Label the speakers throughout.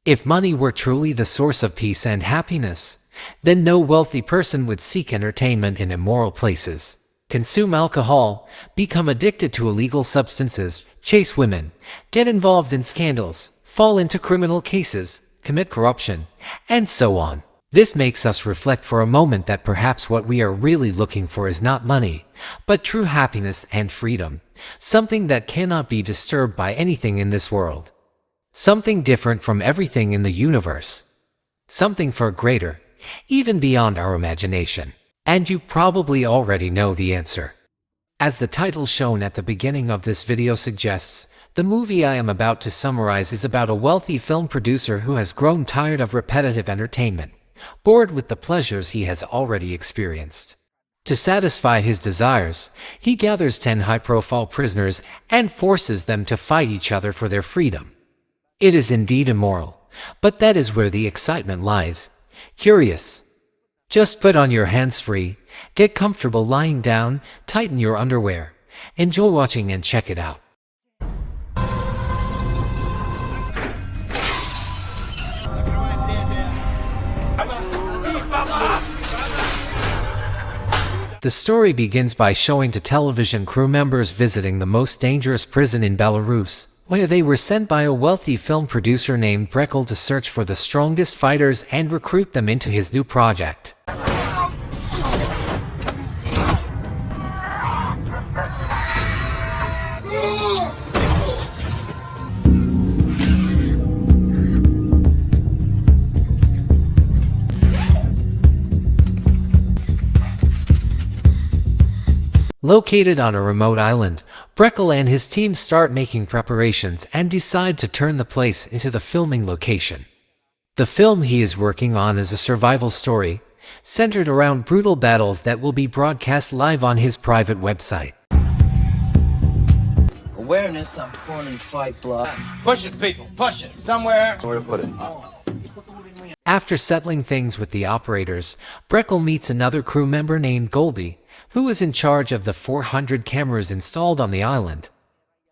Speaker 1: If money were truly the source of peace and happiness, then no wealthy person would seek entertainment in immoral places, consume alcohol, become addicted to illegal substances, chase women, get involved in scandals, fall into criminal cases, commit corruption, and so on. This makes us reflect for a moment that perhaps what we are really looking for is not money, but true happiness and freedom, something that cannot be disturbed by anything in this world. Something different from everything in the universe. Something far greater, even beyond our imagination. And you probably already know the answer. As the title shown at the beginning of this video suggests, the movie I am about to summarize is about a wealthy film producer who has grown tired of repetitive entertainment, bored with the pleasures he has already experienced. To satisfy his desires, he gathers 10 high-profile prisoners and forces them to fight each other for their freedom. It is indeed immoral, but that is where the excitement lies. Curious? Just put on your hands-free, get comfortable lying down, tighten your underwear, enjoy watching and check it out. The story begins by showing to television crew members visiting the most dangerous prison in Belarus, where they were sent by a wealthy film producer named Brekal to search for the strongest fighters and recruit them into his new project. Located on a remote island, Brekal and his team start making preparations and decide to turn the place into the filming location. The film he is working on is a survival story, centered around brutal battles that will be broadcast live on his private website.
Speaker 2: Awareness, I'm pouring in fight blood.
Speaker 3: Push it, people, push it. Somewhere. Where to put it?
Speaker 1: After settling things with the operators, Brekal meets another crew member named Goldie, who is in charge of the 400 cameras installed on the island.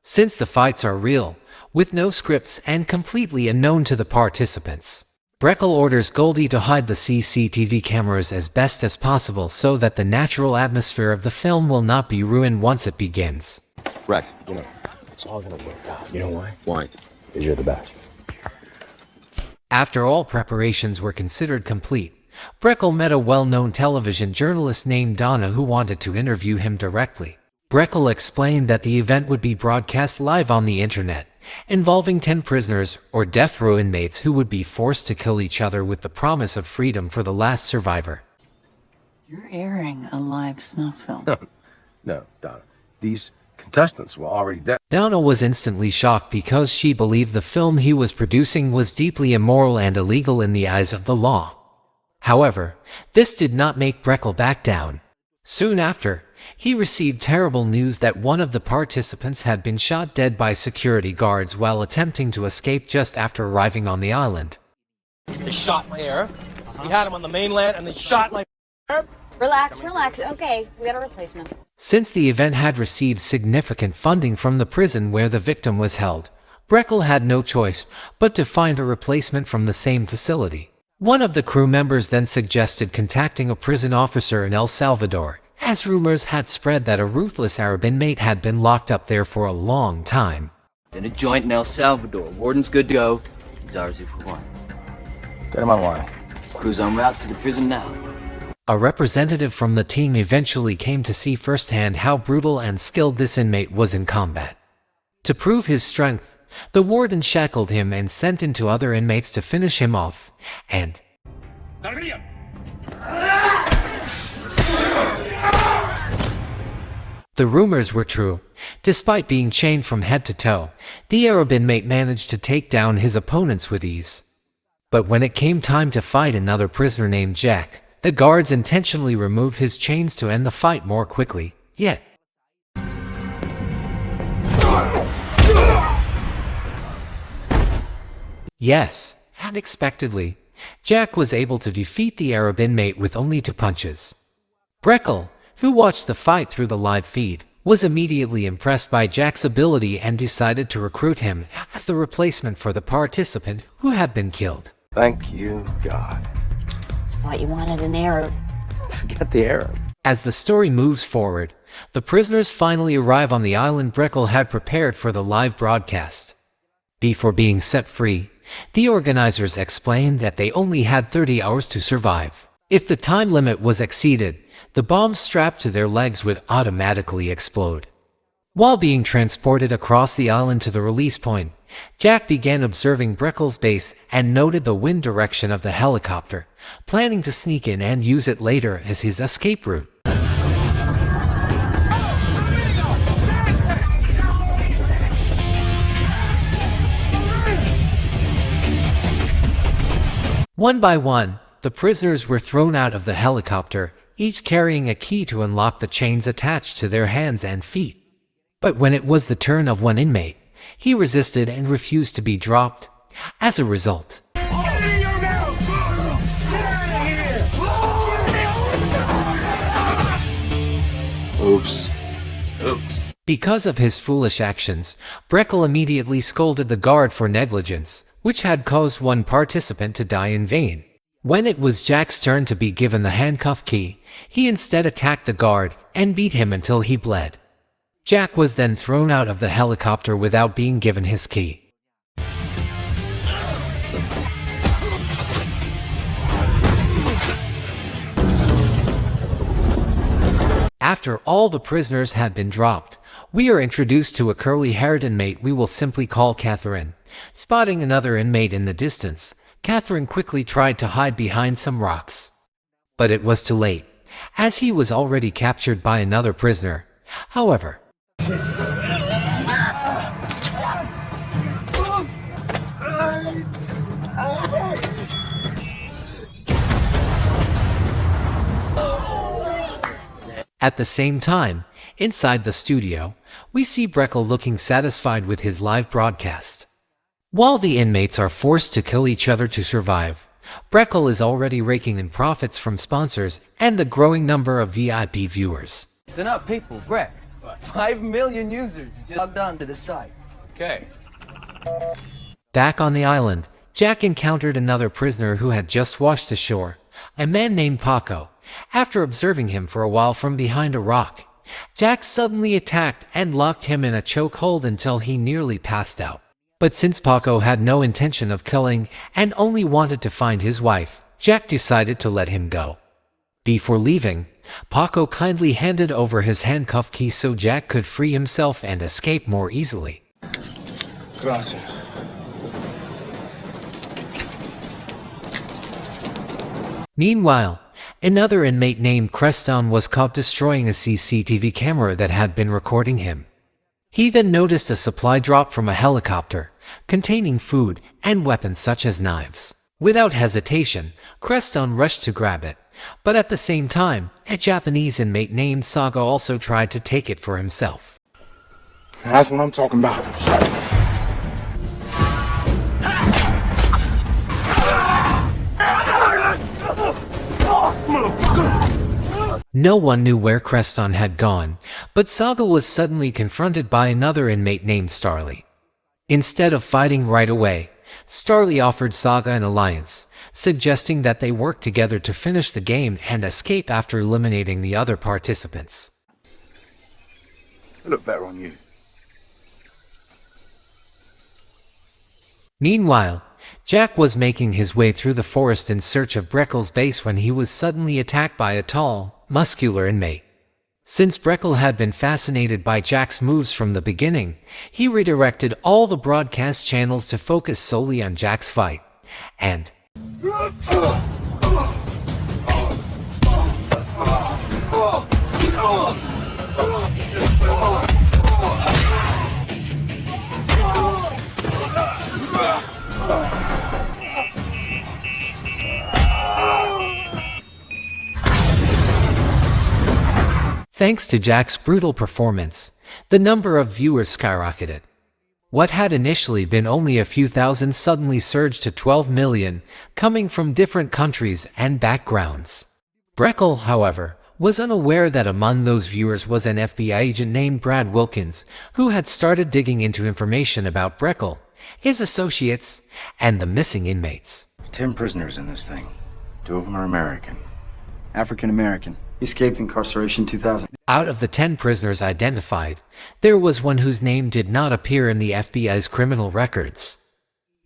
Speaker 1: Since the fights are real, with no scripts and completely unknown to the participants, Brekal orders Goldie to hide the CCTV cameras as best as possible so that the natural atmosphere of the film will not be ruined once it begins.
Speaker 4: Brek, it's all gonna work out. You know why?
Speaker 5: Why?
Speaker 4: Because you're the best.
Speaker 1: After all preparations were considered complete, Brekal met a well-known television journalist named Donna who wanted to interview him directly. Brekal explained that the event would be broadcast live on the internet, involving 10 prisoners or death row inmates who would be forced to kill each other with the promise of freedom for the last survivor.
Speaker 6: You're airing a live snuff film.
Speaker 4: No, Donna. These contestants were already dead.
Speaker 1: Donna was instantly shocked because she believed the film he was producing was deeply immoral and illegal in the eyes of the law. However, this did not make Brekal back down. Soon after, he received terrible news that one of the participants had been shot dead by security guards while attempting to escape just after arriving on the island.
Speaker 3: They shot my air. We had him on the mainland and they shot my air.
Speaker 7: Relax, relax. Okay, we got a replacement.
Speaker 1: Since the event had received significant funding from the prison where the victim was held, Brekal had no choice but to find a replacement from the same facility. One of the crew members then suggested contacting a prison officer in El Salvador, as rumors had spread that a ruthless Arab inmate had been locked up there for a long time.
Speaker 2: In a joint in El Salvador. Warden's good to go. He's ours if we want.
Speaker 4: Get him online.
Speaker 2: Crew's en route to the prison now.
Speaker 1: A representative from the team eventually came to see firsthand how brutal and skilled this inmate was in combat. To prove his strength, the warden shackled him and sent in 2 other inmates to finish him off, and the rumors were true. Despite being chained from head to toe, the Arab inmate managed to take down his opponents with ease. But when it came time to fight another prisoner named Jack, the guards intentionally removed his chains to end the fight more quickly, yet yes, unexpectedly, Jack was able to defeat the Arab inmate with only 2 punches. Brekal, who watched the fight through the live feed, was immediately impressed by Jack's ability and decided to recruit him as the replacement for the participant who had been killed.
Speaker 4: Thank you, God.
Speaker 7: Thought you wanted an Arab.
Speaker 4: Forget the Arab.
Speaker 1: As the story moves forward, the prisoners finally arrive on the island Breckle had prepared for the live broadcast. Before being set free, the organizers explained that they only had 30 hours to survive. If the time limit was exceeded, the bombs strapped to their legs would automatically explode. While being transported across the island to the release point, Jack began observing Breckle's base and noted the wind direction of the helicopter, planning to sneak in and use it later as his escape route. One by one, the prisoners were thrown out of the helicopter, each carrying a key to unlock the chains attached to their hands and feet. But when it was the turn of one inmate, he resisted and refused to be dropped. As a result,
Speaker 4: Oops.
Speaker 1: because of his foolish actions, Breckle immediately scolded the guard for negligence, which had caused one participant to die in vain. When it was Jack's turn to be given the handcuff key, he instead attacked the guard and beat him until he bled. Jack was then thrown out of the helicopter without being given his key. After all the prisoners had been dropped, we are introduced to a curly-haired inmate we will simply call Catherine. Spotting another inmate in the distance, Catherine quickly tried to hide behind some rocks. But it was too late, as he was already captured by another prisoner. However, at the same time, inside the studio, we see Breckle looking satisfied with his live broadcast. While the inmates are forced to kill each other to survive, Breckle is already raking in profits from sponsors and the growing number of VIP viewers.
Speaker 2: Listen up, people. Breck, 5 million users just logged on to the site.
Speaker 3: Okay.
Speaker 1: Back on the island, Jack encountered another prisoner who had just washed ashore, a man named Paco. After observing him for a while from behind a rock, Jack suddenly attacked and locked him in a chokehold until he nearly passed out. But since Paco had no intention of killing and only wanted to find his wife, Jack decided to let him go. Before leaving, Paco kindly handed over his handcuff key so Jack could free himself and escape more easily.
Speaker 4: Gracias.
Speaker 1: Meanwhile, another inmate named Creston was caught destroying a CCTV camera that had been recording him. He then noticed a supply drop from a helicopter, containing food and weapons such as knives. Without hesitation, Creston rushed to grab it, but at the same time, a Japanese inmate named Saga also tried to take it for himself.
Speaker 4: That's what I'm talking about.
Speaker 1: No one knew where Creston had gone, but Saga was suddenly confronted by another inmate named Starly. Instead of fighting right away, Starly offered Saga an alliance, suggesting that they work together to finish the game and escape after eliminating the other participants.
Speaker 4: They look better on you.
Speaker 1: Meanwhile, Jack was making his way through the forest in search of Breckle's base when he was suddenly attacked by a tall, muscular inmate. Since Breckle had been fascinated by Jack's moves from the beginning, he redirected all the broadcast channels to focus solely on Jack's fight. And thanks to Jack's brutal performance, the number of viewers skyrocketed. What had initially been only a few thousand suddenly surged to 12 million, coming from different countries and backgrounds. Breckle, however, was unaware that among those viewers was an FBI agent named Brad Wilkins, who had started digging into information about Breckle, his associates, and the missing inmates.
Speaker 5: 10 prisoners in this thing. 2 of them are American.
Speaker 8: African American. He escaped incarceration 2000.
Speaker 1: Out of the 10 prisoners identified, there was one whose name did not appear in the FBI's criminal records.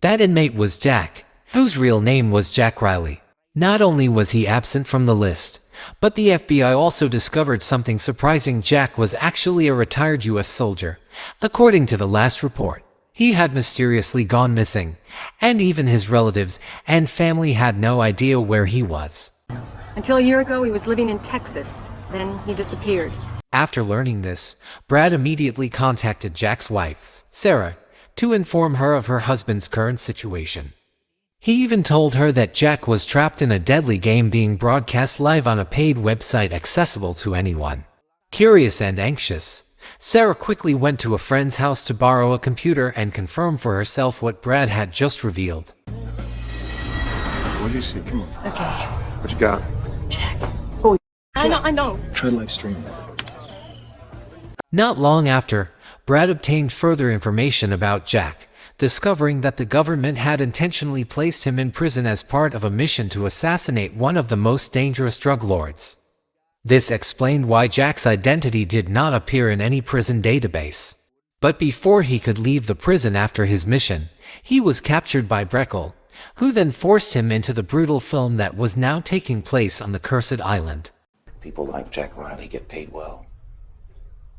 Speaker 1: That inmate was Jack, whose real name was Jack Riley. Not only was he absent from the list, but the FBI also discovered something surprising. Jack was actually a retired U.S. soldier. According to the last report, he had mysteriously gone missing, and even his relatives and family had no idea where he was.
Speaker 9: Until a year ago, he was living in Texas. Then he disappeared.
Speaker 1: After learning this, Brad immediately contacted Jack's wife, Sarah, to inform her of her husband's current situation. He even told her that Jack was trapped in a deadly game being broadcast live on a paid website accessible to anyone. Curious and anxious, Sarah quickly went to a friend's house to borrow a computer and confirm for herself what Brad had just revealed.
Speaker 4: What do you see? Come on.
Speaker 9: Okay.
Speaker 4: What you got?
Speaker 9: I know.
Speaker 8: Try live streaming.
Speaker 1: Not long after, Brad obtained further information about Jack, discovering that the government had intentionally placed him in prison as part of a mission to assassinate one of the most dangerous drug lords. This explained why Jack's identity did not appear in any prison database. But before he could leave the prison after his mission, he was captured by Breckle, who then forced him into the brutal film that was now taking place on the Cursed Island.
Speaker 5: People like Jack Riley get paid well.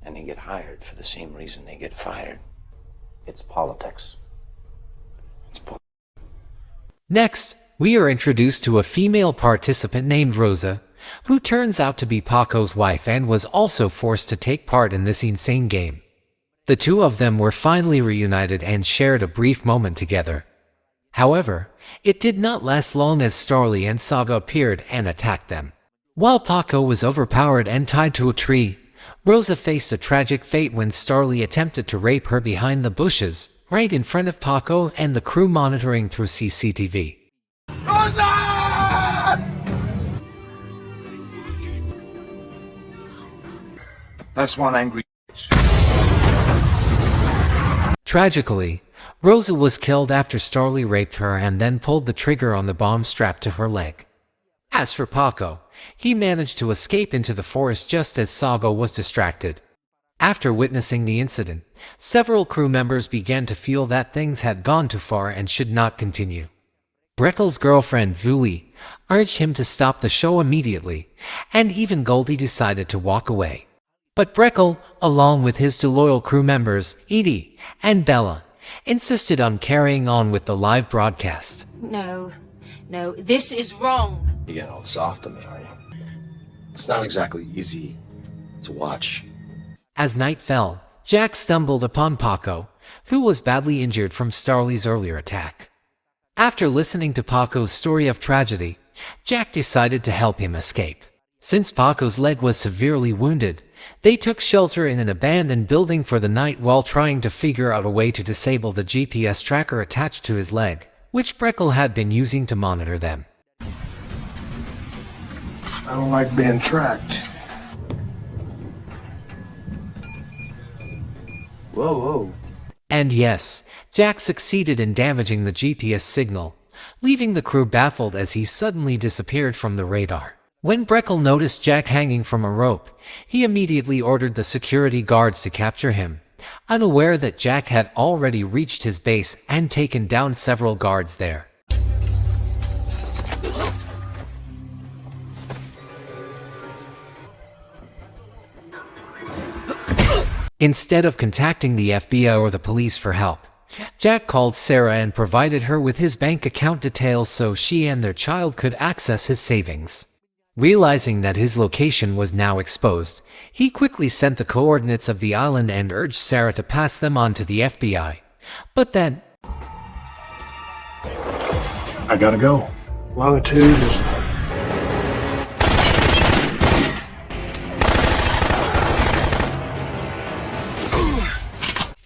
Speaker 5: And they get hired for the same reason they get fired. It's politics.
Speaker 1: Next, we are introduced to a female participant named Rosa, who turns out to be Paco's wife and was also forced to take part in this insane game. The two of them were finally reunited and shared a brief moment together. However, it did not last long as Starly and Saga appeared and attacked them. While Paco was overpowered and tied to a tree, Rosa faced a tragic fate when Starly attempted to rape her behind the bushes, right in front of Paco and the crew monitoring through CCTV.
Speaker 4: Rosa!
Speaker 8: That's one angry.
Speaker 1: Tragically, Rosa was killed after Starly raped her and then pulled the trigger on the bomb strapped to her leg. As for Paco, he managed to escape into the forest just as Saga was distracted. After witnessing the incident, several crew members began to feel that things had gone too far and should not continue. Breckle's girlfriend, Julie, urged him to stop the show immediately, and even Goldie decided to walk away. But Breckle, along with his two loyal crew members, Edie and Bella, insisted on carrying on with the live broadcast.
Speaker 7: No, this is wrong.
Speaker 4: You're getting all soft on me, are you? It's not exactly easy to watch.
Speaker 1: As night fell, Jack stumbled upon Paco, who was badly injured from Starly's earlier attack. After listening to Paco's story of tragedy, Jack decided to help him escape. Since Paco's leg was severely wounded, they took shelter in an abandoned building for the night while trying to figure out a way to disable the GPS tracker attached to his leg, which Breckle had been using to monitor them.
Speaker 4: I don't like being tracked. Whoa.
Speaker 1: And yes, Jack succeeded in damaging the GPS signal, leaving the crew baffled as he suddenly disappeared from the radar. When Breckle noticed Jack hanging from a rope, he immediately ordered the security guards to capture him, unaware that Jack had already reached his base and taken down several guards there. Instead of contacting the FBI or the police for help, Jack called Sarah and provided her with his bank account details so she and their child could access his savings. Realizing that his location was now exposed, he quickly sent the coordinates of the island and urged Sarah to pass them on to the FBI. But then,
Speaker 4: I gotta go. Longitude is...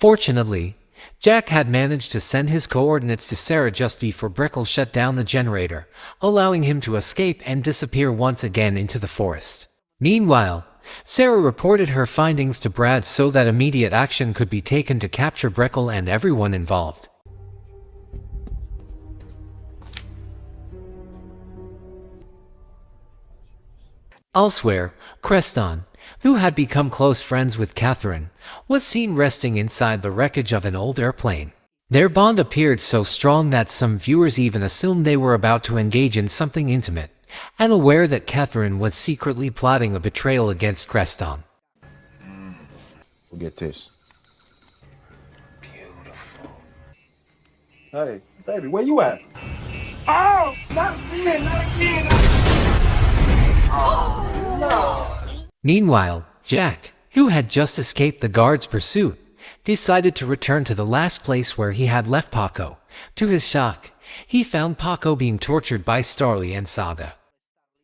Speaker 1: fortunately, Jack had managed to send his coordinates to Sarah just before Breckle shut down the generator, allowing him to escape and disappear once again into the forest. Meanwhile, Sarah reported her findings to Brad so that immediate action could be taken to capture Breckle and everyone involved. Elsewhere, Creston, who had become close friends with Catherine, was seen resting inside the wreckage of an old airplane. Their bond appeared so strong that some viewers even assumed they were about to engage in something intimate, and aware that Catherine was secretly plotting a betrayal against Creston.
Speaker 4: We'll get this.
Speaker 3: Hey, baby, where you at? Oh, not again, not again. Oh, no.
Speaker 1: Meanwhile, Jack, who had just escaped the guards' pursuit, decided to return to the last place where he had left Paco. To his shock, he found Paco being tortured by Starly and Saga.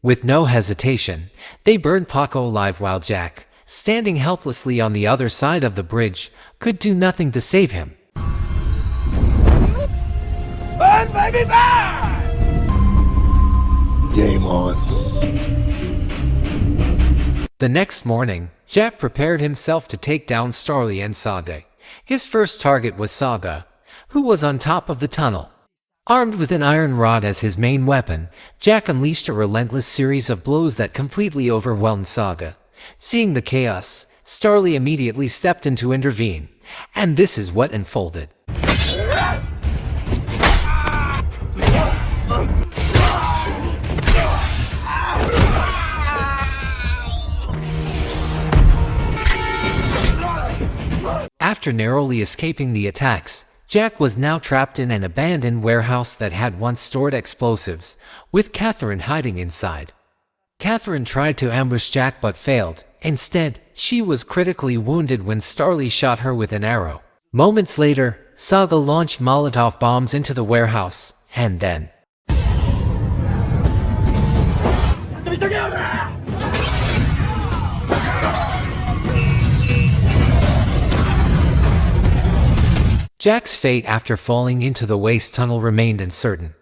Speaker 1: With no hesitation, they burned Paco alive while Jack, standing helplessly on the other side of the bridge, could do nothing to save him.
Speaker 3: Burn, baby, burn!
Speaker 4: Game on.
Speaker 1: The next morning, Jack prepared himself to take down Starly and Saga. His first target was Saga, who was on top of the tunnel. Armed with an iron rod as his main weapon, Jack unleashed a relentless series of blows that completely overwhelmed Saga. Seeing the chaos, Starly immediately stepped in to intervene, and this is what unfolded. After narrowly escaping the attacks, Jack was now trapped in an abandoned warehouse that had once stored explosives, with Catherine hiding inside. Catherine tried to ambush Jack but failed. Instead, she was critically wounded when Starly shot her with an arrow. Moments later, Saga launched Molotov bombs into the warehouse, and then... Jack's fate after falling into the waste tunnel remained uncertain.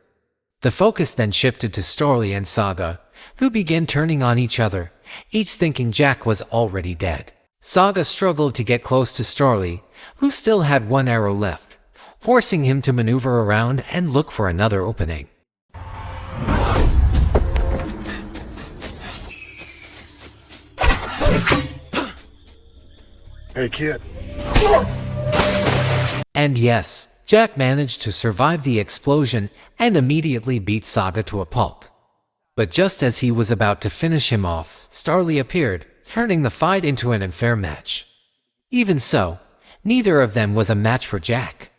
Speaker 1: The focus then shifted to Starly and Saga, who began turning on each other, each thinking Jack was already dead. Saga struggled to get close to Starly, who still had one arrow left, forcing him to maneuver around and look for another opening.
Speaker 4: Hey, kid.
Speaker 1: And yes, Jack managed to survive the explosion and immediately beat Saga to a pulp. But just as he was about to finish him off, Starly appeared, turning the fight into an unfair match. Even so, neither of them was a match for Jack.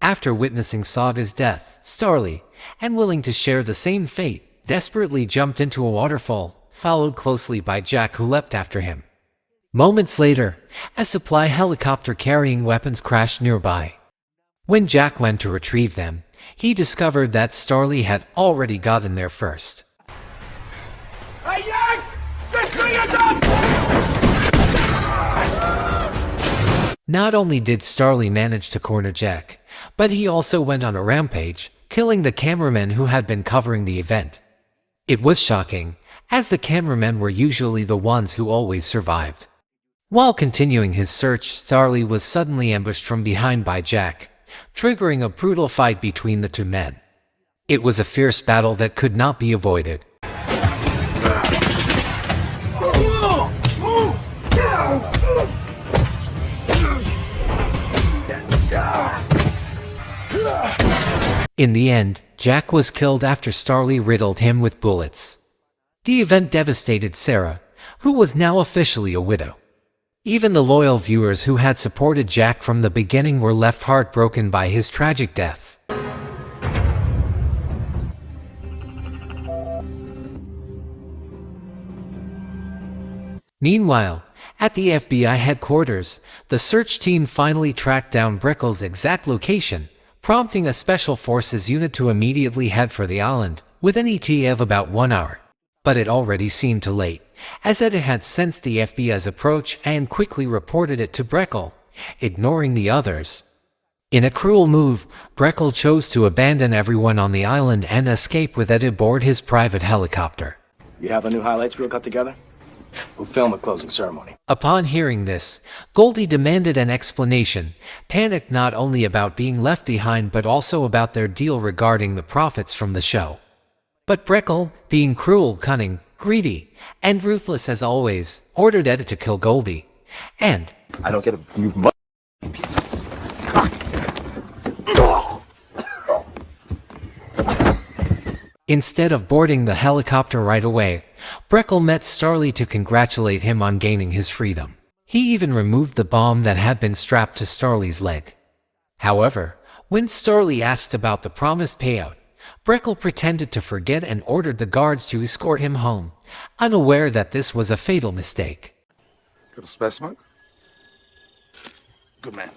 Speaker 1: After witnessing Saga's death, Starly, unwilling to share the same fate, desperately jumped into a waterfall, followed closely by Jack, who leapt after him. Moments later, a supply helicopter carrying weapons crashed nearby. When Jack went to retrieve them, he discovered that Starly had already gotten there first.
Speaker 3: Hey, Jack! This thing is up!
Speaker 1: Not only did Starly manage to corner Jack, but he also went on a rampage, killing the cameramen who had been covering the event. It was shocking, as the cameramen were usually the ones who always survived. While continuing his search, Starly was suddenly ambushed from behind by Jack, triggering a brutal fight between the two men. It was a fierce battle that could not be avoided. In the end, Jack was killed after Starly riddled him with bullets. The event devastated Sarah, who was now officially a widow. Even the loyal viewers who had supported Jack from the beginning were left heartbroken by his tragic death. Meanwhile, at the FBI headquarters, the search team finally tracked down Breckle's exact location, prompting a special forces unit to immediately head for the island, with an ETA of about 1 hour. But it already seemed too late, as it had sensed the FBI's approach and quickly reported it to Breckle, ignoring the others. In a cruel move, Breckle chose to abandon everyone on the island and escape with Ed aboard his private helicopter.
Speaker 3: You have a new highlights reel cut together? We'll film a closing ceremony.
Speaker 1: Upon hearing this, Goldie demanded an explanation, panicked not only about being left behind but also about their deal regarding the profits from the show. But Breckle, being cruel, cunning, greedy, and ruthless as always, ordered Ed to kill Goldie. And
Speaker 4: I don't get a
Speaker 1: instead of boarding the helicopter right away, Breckle met Starly to congratulate him on gaining his freedom. He even removed the bomb that had been strapped to Starly's leg. However, when Starly asked about the promised payout, Breckle pretended to forget and ordered the guards to escort him home, unaware that this was a fatal mistake.
Speaker 4: Got a spare smoke?
Speaker 3: Good man.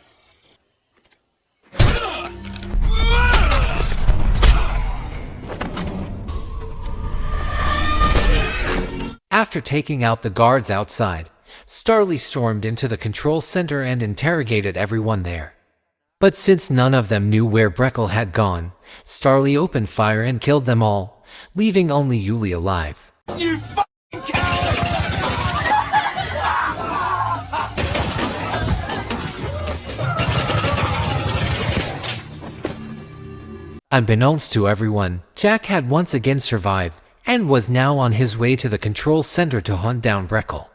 Speaker 1: After taking out the guards outside, Starly stormed into the control center and interrogated everyone there. But since none of them knew where Breckle had gone, Starly opened fire and killed them all, leaving only Yuli alive.
Speaker 3: You fucking coward!
Speaker 1: Unbeknownst to everyone, Jack had once again survived and was now on his way to the control center to hunt down Breckle.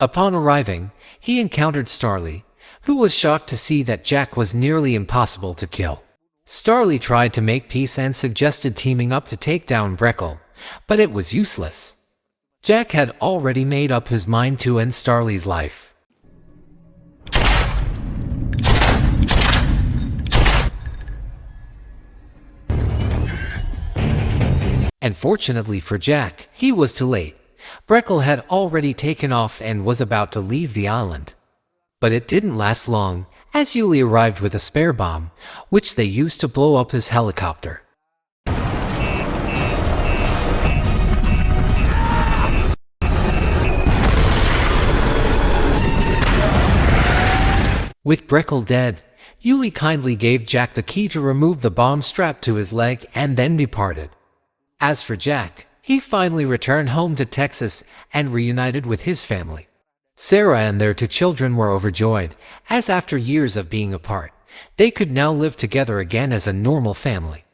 Speaker 1: Upon arriving, he encountered Starly, who was shocked to see that Jack was nearly impossible to kill. Starly tried to make peace and suggested teaming up to take down Breckle, but it was useless. Jack had already made up his mind to end Starly's life. And fortunately for Jack, he was too late. Breckle had already taken off and was about to leave the island. But it didn't last long, as Yuli arrived with a spare bomb, which they used to blow up his helicopter. With Breckle dead, Yuli kindly gave Jack the key to remove the bomb strapped to his leg and then departed. As for Jack, he finally returned home to Texas and reunited with his family. Sarah and their 2 children were overjoyed, as after years of being apart, they could now live together again as a normal family.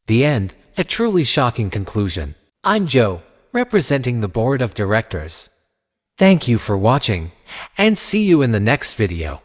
Speaker 1: The end, a truly shocking conclusion. I'm Joe, representing the board of directors. Thank you for watching, and see you in the next video.